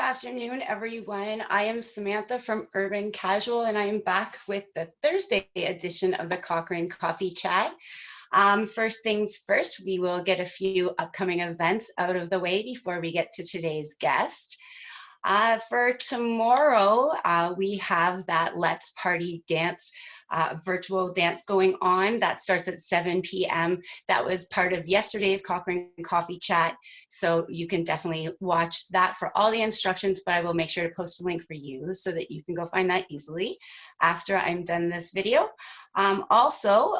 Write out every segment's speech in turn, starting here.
afternoon, everyone. I am Samantha from Urban Casual, and I am back with the Thursday edition of the Cochrane Coffee Chat. First things first, we will get a few upcoming events out of the way before we get to today's guest. For tomorrow, we have that Let's Party Dance virtual dance going on. That starts at 7 p.m. That was part of yesterday's Cochrane Coffee Chat, so you can definitely watch that for all the instructions, but I will make sure to post a link for you so that you can go find that easily after I'm done this video. Also,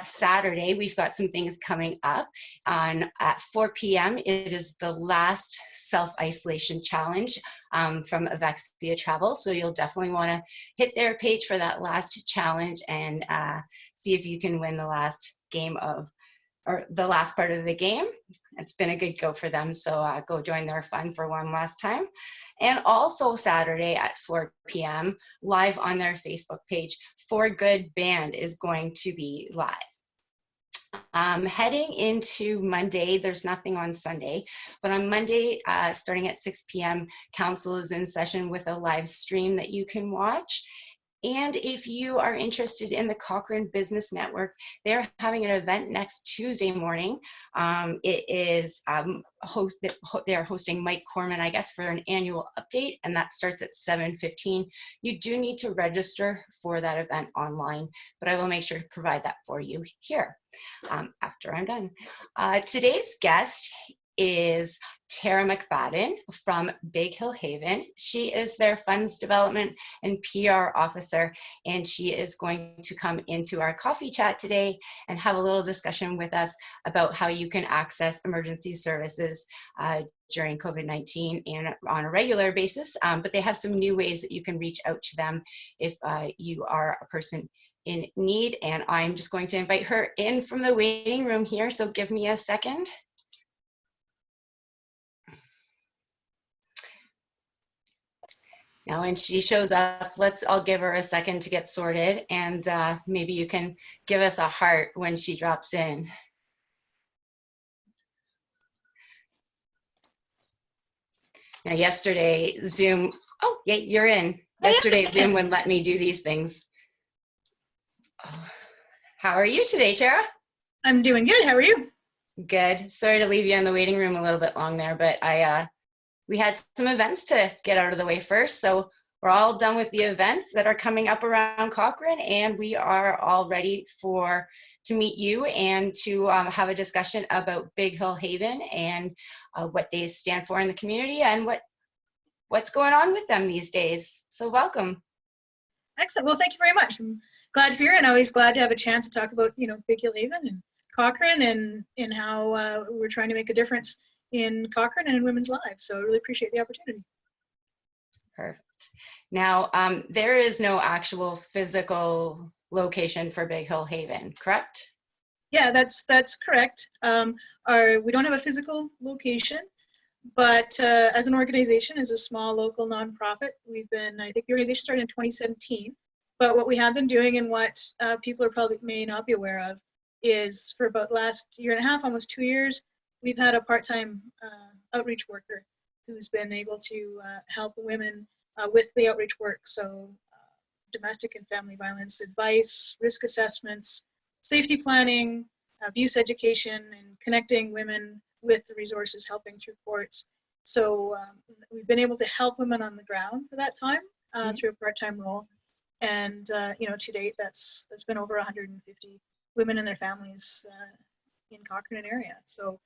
Saturday, we've got some things coming up. At 4 p.m., it is the last self-isolation challenge from Avexia Travel, so you'll definitely want to hit their page for that last challenge and see if you can win the last game of, or the last part of the game. It's been a good go for them, so go join their fun for one last time. And also Saturday at 4 p.m. live on their Facebook page, For Good Band is going to be live. Heading into Monday, there's nothing on Sunday, but on Monday, starting at 6 p.m., council is in session with a live stream that you can watch. And if you are interested in the Cochrane Business Network, they're having an event next Tuesday morning. It is they're hosting Mike Corman, I guess, for an annual update, and that starts at 7:15. You do need to register for that event online, but I will make sure to provide that for you here after I'm done. Today's guest is Tara McFadden from Big Hill Haven. She is their funds development and PR officer, and she is going to come into our coffee chat today and have a little discussion with us about how you can access emergency services during COVID-19 and on a regular basis. But they have some new ways that you can reach out to them if you are a person in need. And I'm just going to invite her in from the waiting room here, so give me a second. Now, when she shows up, I'll give her a second to get sorted, and maybe you can give us a heart when she drops in. Now, yesterday, Zoom, oh, yeah, you're in. Yesterday, Zoom wouldn't let me do these things. Oh. How are you today, Tara? I'm doing good. How are you? Good. Sorry to leave you in the waiting room a little bit long there, but we had some events to get out of the way first, so we're all done with the events that are coming up around Cochrane, and we are all ready to meet you and to have a discussion about Big Hill Haven and what they stand for in the community and what's going on with them these days. So welcome. Excellent. Well, thank you very much. I'm glad to be here, and always glad to have a chance to talk about, Big Hill Haven and Cochrane and how we're trying to make a difference in Cochrane and in women's lives. So I really appreciate the opportunity. Perfect. Now, there is no actual physical location for Big Hill Haven, correct? Yeah, that's correct. We don't have a physical location, but as an organization, as a small local nonprofit, I think the organization started in 2017, but what we have been doing and what people are probably may not be aware of is for about the last year and a half, almost 2 years, we've had a part-time outreach worker who's been able to help women with the outreach work. So domestic and family violence advice, risk assessments, safety planning, abuse education, and connecting women with the resources, helping through courts. So we've been able to help women on the ground for that time through a part-time role. And to date, that's been over 150 women and their families in Cochrane area. So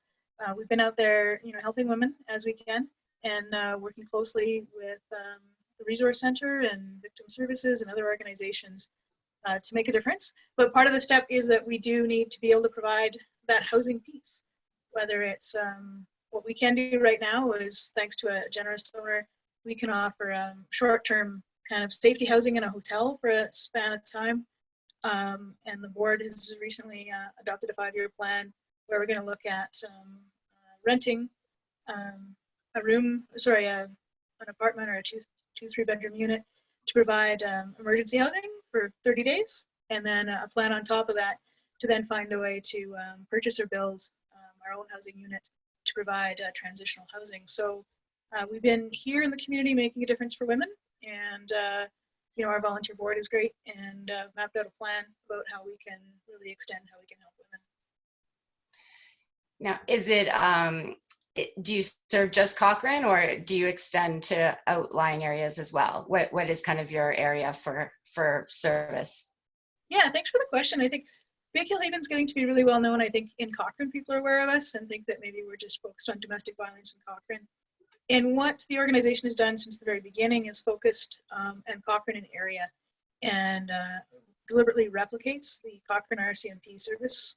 we've been out there, helping women as we can, and working closely with the Resource Center and Victim Services and other organizations to make a difference. But part of the step is that we do need to be able to provide that housing piece, whether it's what we can do right now is, thanks to a generous donor, we can offer short-term kind of safety housing in a hotel for a span of time. And the board has recently adopted a 5-year plan where we're going to look at renting an apartment or a two 3-bedroom unit to provide emergency housing for 30 days, and then a plan on top of that to then find a way to purchase or build our own housing unit to provide transitional housing. So We've been here in the community making a difference for women, and our volunteer board is great, and mapped out a plan about how we can really extend how we can help women. Now, is it, do you serve just Cochrane, or do you extend to outlying areas as well? What is kind of your area for service? Yeah, thanks for the question. I think Big Hill Haven's getting to be really well known. I think in Cochrane, people are aware of us and think that maybe we're just focused on domestic violence in Cochrane. And what the organization has done since the very beginning is focused on Cochrane an area, and deliberately replicates the Cochrane RCMP service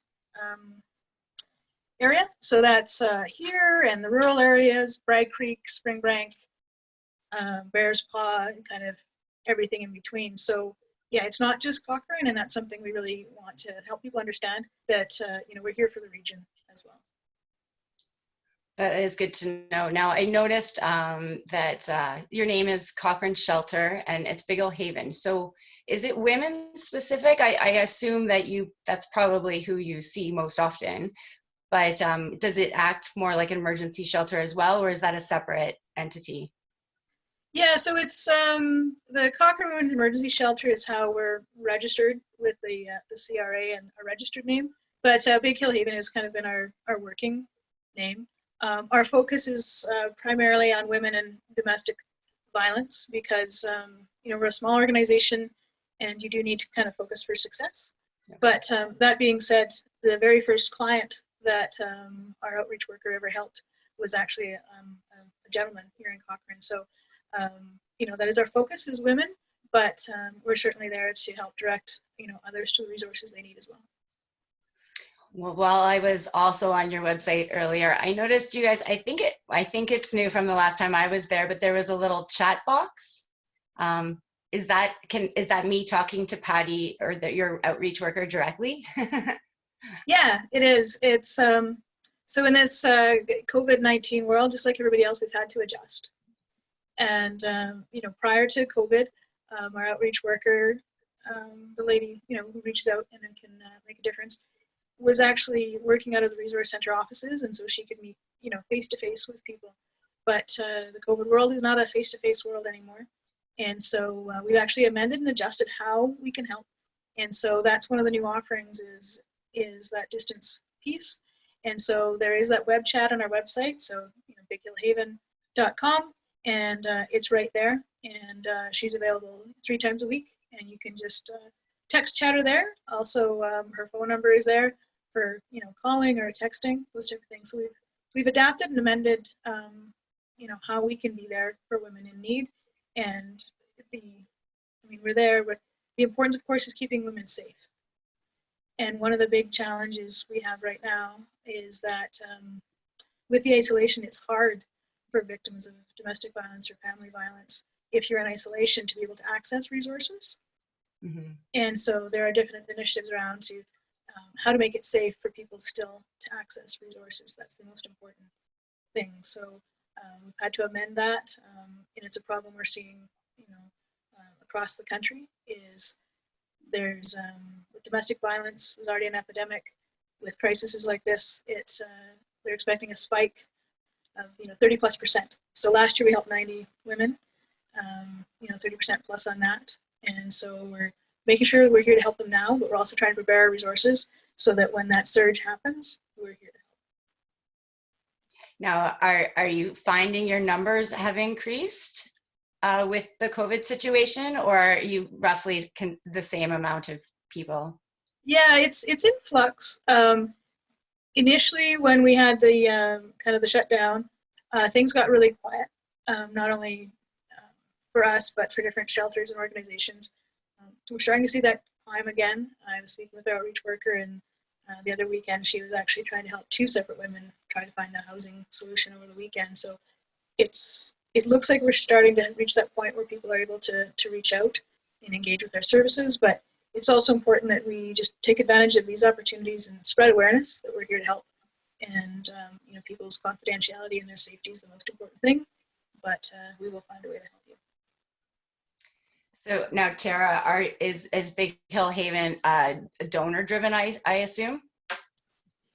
area. So that's here and the rural areas, Bragg Creek, Springbank, Bears Paw, and kind of everything in between. So yeah, it's not just Cochrane, and that's something we really want to help people understand, that we're here for the region as well. That is good to know. Now, I noticed that your name is Cochrane Shelter and it's Big Hill Haven. So is it women specific? I assume that that's probably who you see most often, but does it act more like an emergency shelter as well, or is that a separate entity? Yeah, so it's the Cochrane Women's Emergency Shelter is how we're registered with the CRA and a registered name, but Big Hill Haven has kind of been our working name. Our focus is primarily on women and domestic violence because we're a small organization and you do need to kind of focus for success. Yeah. But that being said, the very first client that our outreach worker ever helped was actually a gentleman here in Cochrane. So that is our focus, is women, but we're certainly there to help direct others to the resources they need as well. Well, while I was also on your website earlier, I noticed you guys, I think it's new from the last time I was there, but there was a little chat box. Is that me talking to Patty or your outreach worker directly? Yeah, it is. It's so in this COVID-19 world, just like everybody else, we've had to adjust. And prior to COVID, our outreach worker, the lady who reaches out and then can make a difference, was actually working out of the resource center offices, and so she could meet face to face with people. But the COVID world is not a face to face world anymore, and so we've actually amended and adjusted how we can help. And so that's one of the new offerings is that distance piece. And so there is that web chat on our website, so bighillhaven.com, and it's right there. And she's available 3 times a week, and you can just text chat her there. Also, her phone number is there for calling or texting, those type of things. So we've adapted and amended how we can be there for women in need. And we're there, but the importance, of course, is keeping women safe. And one of the big challenges we have right now is that with the isolation, it's hard for victims of domestic violence or family violence, if you're in isolation, to be able to access resources. Mm-hmm. And so there are different initiatives around to how to make it safe for people still to access resources. That's the most important thing. So we've had to amend that, and it's a problem we're seeing, across the country. Is there's with domestic violence is already an epidemic. With crises like this, they're expecting a spike of 30+%. So last year we helped 90 women, 30% plus on that, and so we're making sure we're here to help them now, but we're also trying to prepare our resources so that when that surge happens, we're here to help. Now, are you finding your numbers have increased with the COVID situation, or are you roughly the same amount of people? Yeah, it's in flux. Initially, when we had the kind of the shutdown, things got really quiet, not only for us, but for different shelters and organizations. So we're starting to see that climb again. I was speaking with our outreach worker, and the other weekend she was actually trying to help 2 separate women try to find a housing solution over the weekend. So it looks like we're starting to reach that point where people are able to reach out and engage with our services, but it's also important that we just take advantage of these opportunities and spread awareness that we're here to help. And people's confidentiality and their safety is the most important thing, but we will find a way to help you. So now, Tara, is Big Hill Haven donor driven, I assume?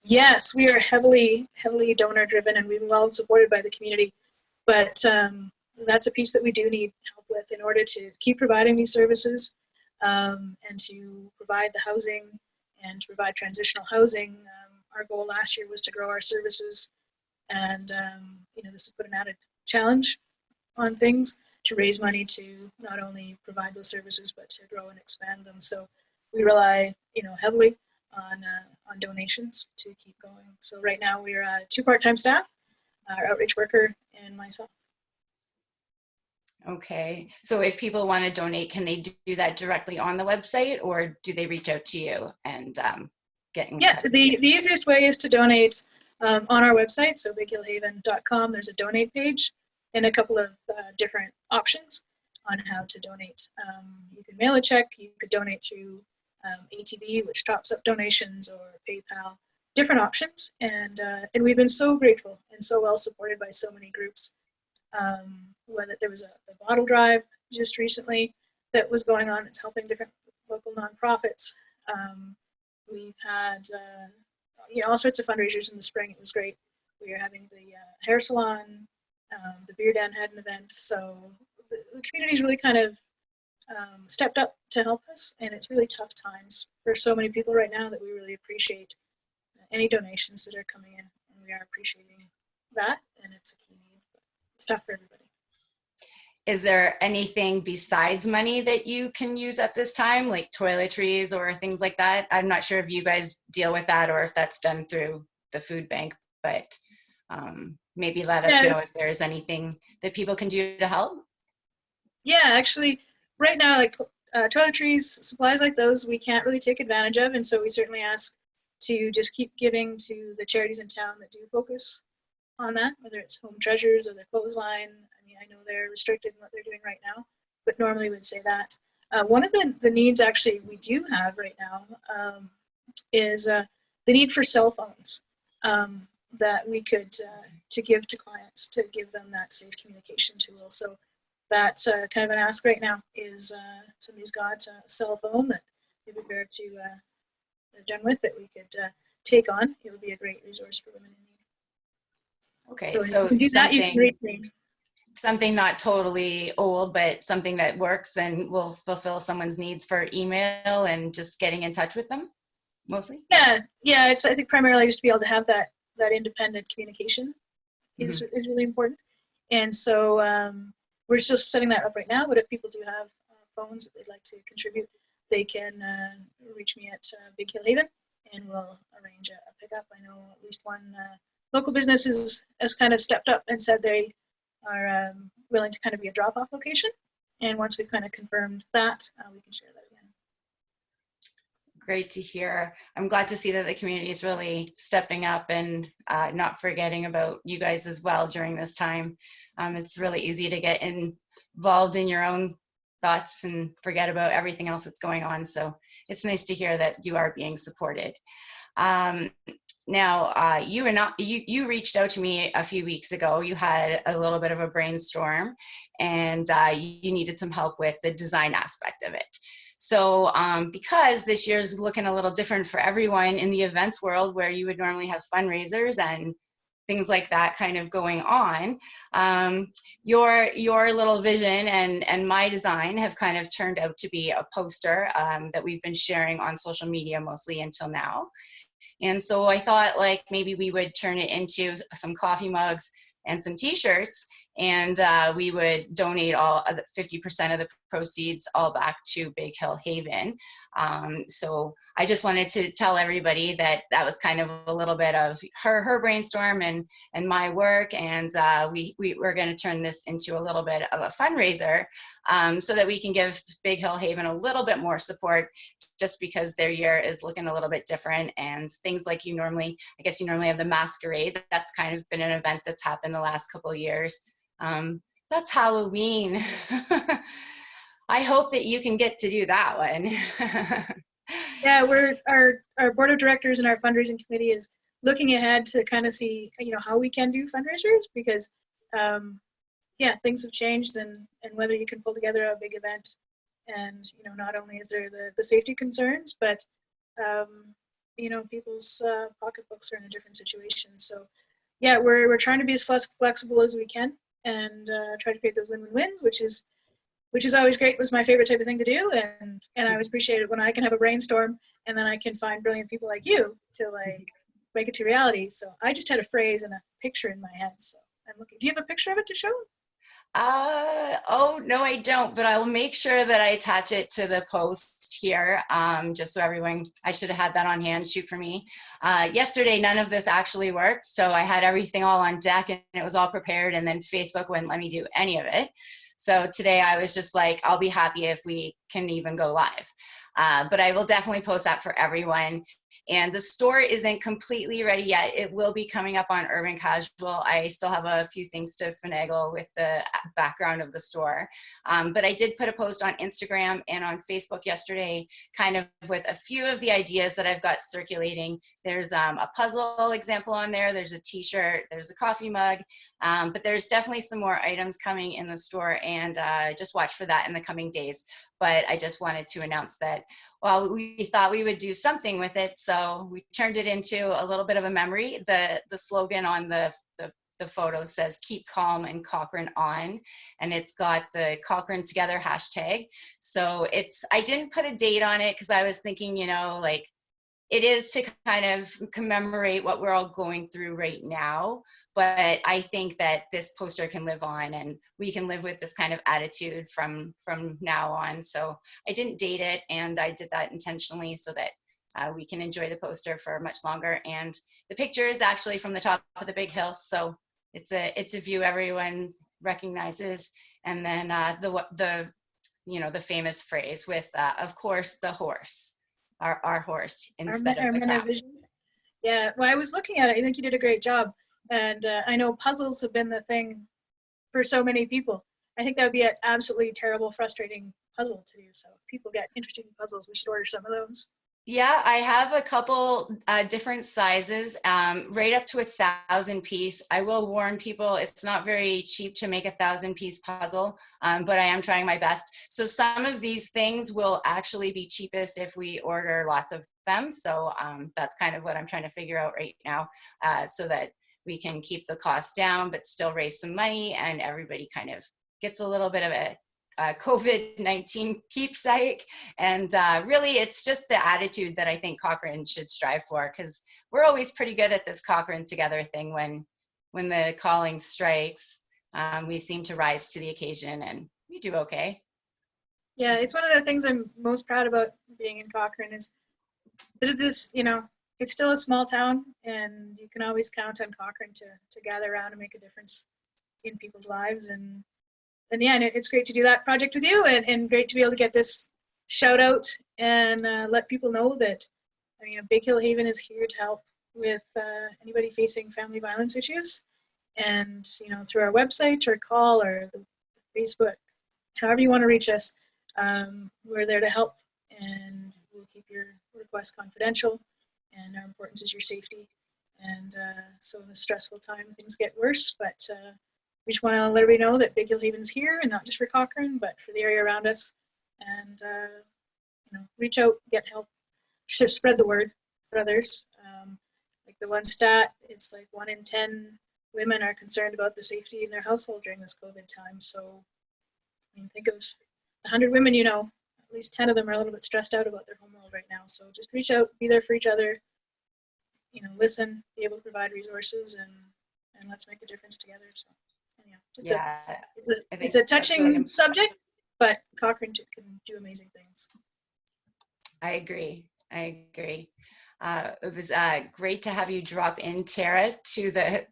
Yes, we are heavily donor driven, and we've been well supported by the community. But that's a piece that we do need help with in order to keep providing these services, and to provide the housing and to provide transitional housing. Our goal last year was to grow our services, and this has put an added challenge on things to raise money to not only provide those services but to grow and expand them. So we rely heavily on donations to keep going. So right now we're 2 part-time staff, our outreach worker and myself. Okay, so if people want to donate, can they do that directly on the website, or do they reach out to you and get in touch? The easiest way is to donate on our website, so bighillhaven.com. There's a donate page and a couple of different options on how to donate. You can mail a check, you could donate through ATB, which tops up donations, or PayPal, different options. And we've been so grateful and so well supported by so many groups. Whether there was a bottle drive just recently that was going on, it's helping different local nonprofits. We've had all sorts of fundraisers in the spring. It was great. We are having the hair salon, the beer den had an event. So the community's really kind of stepped up to help us, and it's really tough times for so many people right now that we really appreciate any donations that are coming in, and we are appreciating that, and it's a key need. It's tough for everybody. Is there anything besides money that you can use at this time, like toiletries or things like that? I'm not sure if you guys deal with that or if that's done through the food bank, but maybe let us know if there's anything that people can do to help. Yeah, actually, right now, like toiletries, supplies like those, we can't really take advantage of, and so we certainly ask to just keep giving to the charities in town that do focus on that, whether it's Home Treasures or the Clothesline. I know they're restricted in what they're doing right now, but normally we'd say that. One of the needs actually we do have right now is the need for cell phones that we could to give to clients, to give them that safe communication tool. So that's kind of an ask right now is somebody's got a cell phone that they'd be prepared to they're done with that we could take on. It would be a great resource for women in need. Okay, so you can do that, you can reach me. Something not totally old, but something that works and will fulfill someone's needs for email and just getting in touch with them, mostly? Yeah, it's, I think primarily just to be able to have that independent communication is really important. And so we're just setting that up right now, but if people do have phones that they'd like to contribute, they can reach me at Big Hill Haven, and we'll arrange a pickup. I know at least one local business has kind of stepped up and said they are willing to kind of be a drop-off location. And once we've kind of confirmed that, we can share that again. Great to hear. I'm glad to see that the community is really stepping up and not forgetting about you guys as well during this time. It's really easy to get involved in your own thoughts and forget about everything else that's going on. So it's nice to hear that you are being supported. Now, you reached out to me a few weeks ago. You had a little bit of a brainstorm, and you needed some help with the design aspect of it. So because this year's looking a little different for everyone in the events world, where you would normally have fundraisers and things like that kind of going on, your little vision and my design have kind of turned out to be a poster that we've been sharing on social media mostly until now. And so I thought like maybe we would turn it into some coffee mugs and some t-shirts, and we would donate all 50% of the proceeds all back to Big Hill Haven. So I just wanted to tell everybody that that was kind of a little bit of her brainstorm and my work, and we're going to turn this into a little bit of a fundraiser so that we can give Big Hill Haven a little bit more support, just because their year is looking a little bit different, and things like I guess you normally have the masquerade. That's kind of been an event that's happened the last couple of years. That's Halloween. I hope that you can get to do that one. Yeah, our board of directors and our fundraising committee is looking ahead to kind of see how we can do fundraisers, because things have changed, and whether you can pull together a big event, and not only is there the safety concerns, but people's pocketbooks are in a different situation. So yeah, we're trying to be as flexible as we can, and try to create those win-win-wins, which is always great. Was my favorite type of thing to do, and I always appreciate it when I can have a brainstorm and then I can find brilliant people like you to like make it to reality. So I just had a phrase and a picture in my head. So I'm looking. Do you have a picture of it to show? Oh, no, I don't, but I will make sure that I attach it to the post here, just so everyone, I should have had that on hand, shoot for me. Yesterday, none of this actually worked, so I had everything all on deck and it was all prepared, and then Facebook wouldn't let me do any of it. So today I was just like, I'll be happy if we can even go live. But I will definitely post that for everyone. And the store isn't completely ready yet. It will be coming up on Urban Casual. I still have a few things to finagle with the background of the store. But I did put a post on Instagram and on Facebook yesterday, kind of with a few of the ideas that I've got circulating. There's a puzzle example on there. There's a t-shirt, there's a coffee mug, but there's definitely some more items coming in the store, and just watch for that in the coming days. But I just wanted to announce that, well, we thought we would do something with it, so we turned it into a little bit of a memory. The slogan on the photo says "Keep calm and Cochrane on," and it's got the Cochrane Together hashtag. So I didn't put a date on it because I was thinking, you know, like, it is to kind of commemorate what we're all going through right now. But I think that this poster can live on, and we can live with this kind of attitude from now on. So I didn't date it, and I did that intentionally so that we can enjoy the poster for much longer. And the picture is actually from the top of the big hill, so it's a view everyone recognizes. And then the famous phrase with of course the horse. Our horse instead of the crowd. Yeah, well, I was looking at it. I think you did a great job. And I know puzzles have been the thing for so many people. I think that would be an absolutely terrible, frustrating puzzle to do. So if people get interested in puzzles, we should order some of those. Yeah, I have a couple different sizes, right up to 1,000 piece. I will warn people, it's not very cheap to make 1,000-piece puzzle, but I am trying my best. So some of these things will actually be cheapest if we order lots of them. So that's kind of what I'm trying to figure out right now, so that we can keep the cost down, but still raise some money, and everybody kind of gets a little bit of a COVID-19 keepsake. And really, it's just the attitude that I think Cochrane should strive for, because we're always pretty good at this Cochrane Together thing. When the calling strikes, we seem to rise to the occasion, and we do okay. Yeah, it's one of the things I'm most proud about being in Cochrane is that this, it's still a small town, and you can always count on Cochrane to gather around and make a difference in people's lives. And yeah, and it's great to do that project with you, and great to be able to get this shout out and let people know that, Big Hill Haven is here to help with anybody facing family violence issues. And, through our website or call or the Facebook, however you want to reach us, we're there to help, and we'll keep your request confidential. And our importance is your safety. And so in a stressful time, things get worse, but we just want to let everybody know that Big Hill Haven's here, and not just for Cochrane, but for the area around us. And reach out, get help, spread the word for others. Like the one stat, it's like 1 in 10 women are concerned about the safety in their household during this COVID time. So, think of 100 women, at least 10 of them are a little bit stressed out about their home world right now. So just reach out, be there for each other, listen, be able to provide resources, and let's make a difference together. So. It's a touching subject, but Cochrane can do amazing things. I agree. It was great to have you drop in, Tara,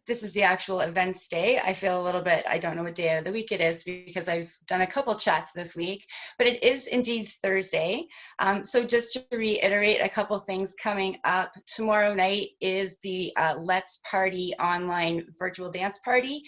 this is the actual events day. I feel a little bit, I don't know what day of the week it is, because I've done a couple chats this week, but it is indeed Thursday. So just to reiterate a couple things coming up, tomorrow night is the Let's Party online virtual dance party.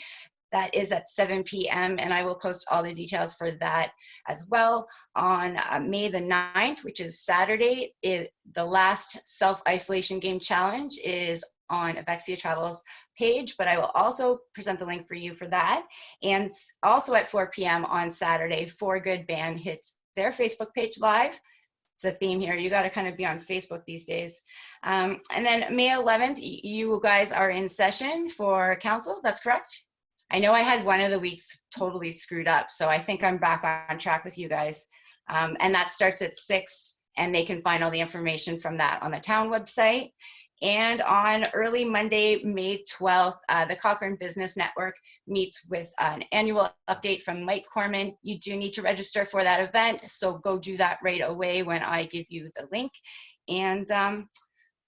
That is at 7 p.m. and I will post all the details for that as well. On May the 9th, which is Saturday, the last self-isolation game challenge is on Avexia Travel's page, but I will also present the link for you for that. And also at 4 p.m. on Saturday, For Good Band hits their Facebook page live. It's a theme here. You got to kind of be on Facebook these days. And then May 11th, you guys are in session for council. That's correct? I know I had one of the weeks totally screwed up, so I think I'm back on track with you guys. And that starts at 6, and they can find all the information from that on the town website. And on early Monday, May 12th, the Cochrane Business Network meets with an annual update from Mike Corman. You do need to register for that event, so go do that right away when I give you the link. And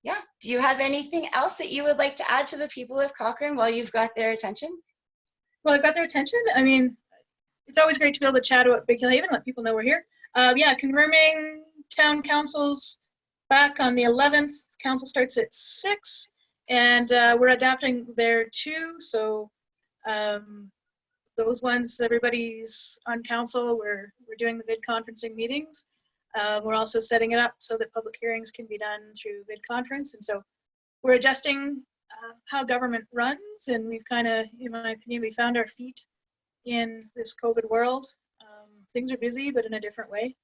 yeah, do you have anything else that you would like to add to the people of Cochrane while you've got their attention? Well, I've got their attention. I mean, it's always great to be able to chat about Big Hill Haven, let people know we're here. Yeah, confirming town councils back on the 11th. Council starts at 6, and we're adapting there too. So those ones, everybody's on council. We're doing the vid conferencing meetings. We're also setting it up so that public hearings can be done through vid conference. And so we're adjusting how government runs, and we've kind of, in my opinion, we found our feet in this COVID world. Things are busy, but in a different way.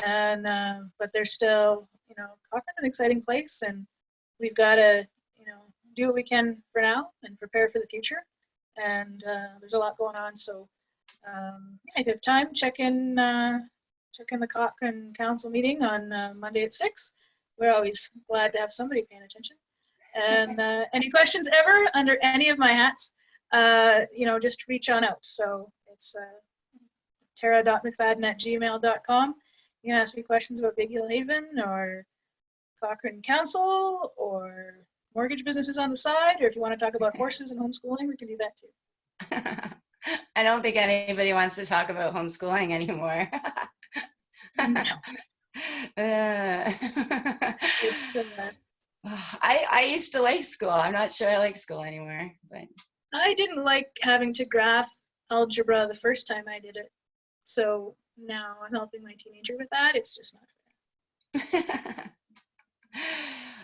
And but they're still, you know, Cochrane's an exciting place, and we've got to, you know, do what we can for now and prepare for the future. And there's a lot going on. So yeah, if you have time, check in the Cochrane Council meeting on Monday at 6. We're always glad to have somebody paying attention. And any questions ever under any of my hats, you know, just reach on out. So it's tara.mcfadden@gmail.com. You can ask me questions about Big Hill Haven or Cochrane Council or mortgage businesses on the side, or if you want to talk about horses and homeschooling, we can do that too. I don't think anybody wants to talk about homeschooling anymore. No. I used to like school. I'm not sure I like school anymore, but I didn't like having to graph algebra the first time I did it. So now I'm helping my teenager with that. It's just not fair.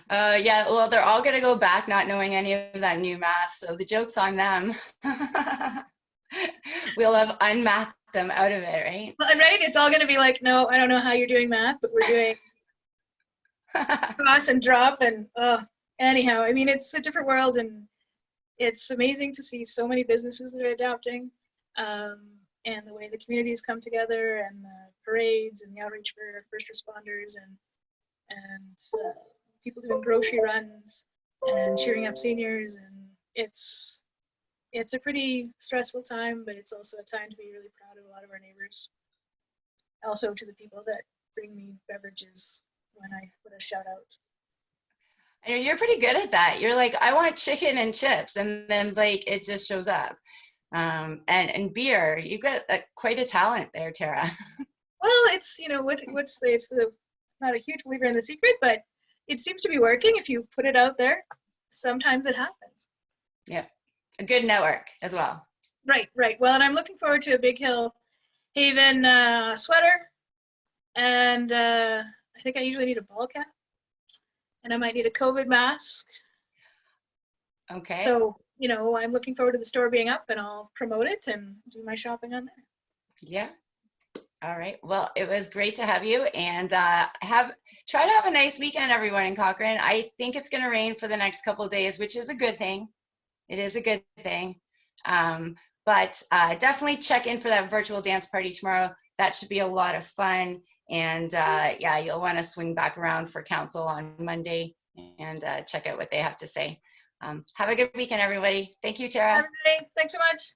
yeah, well, they're all going to go back not knowing any of that new math, so the joke's on them. We'll have unmathed them out of it, right? Right? It's all going to be like, no, I don't know how you're doing math, but we're doing cross and drop and anyhow, I mean, it's a different world, and it's amazing to see so many businesses that are adapting, and the way the communities come together, and the parades and the outreach for first responders, and people doing grocery runs and cheering up seniors. And it's a pretty stressful time, but it's also a time to be really proud of a lot of our neighbors. Also to the people that bring me beverages when I put a shout out. You're pretty good at that. You're like, I want chicken and chips, and then like it just shows up. And beer. You've got quite a talent there, Tara. Well, it's, you know, it's not a huge believer in the secret, but it seems to be working. If you put it out there, sometimes it happens. Yeah, a good network as well. Right. Well, and I'm looking forward to a Big Hill Haven sweater, and I think I usually need a ball cap, and I might need a COVID mask. Okay. So, you know, I'm looking forward to the store being up, and I'll promote it and do my shopping on there. Yeah. All right. Well, it was great to have you, and try to have a nice weekend, everyone in Cochrane. I think it's going to rain for the next couple of days, which is a good thing. It is a good thing. But definitely check in for that virtual dance party tomorrow. That should be a lot of fun. And yeah, you'll want to swing back around for council on Monday and check out what they have to say. Have a good weekend, everybody. Thank you, Tara. Everybody, thanks so much.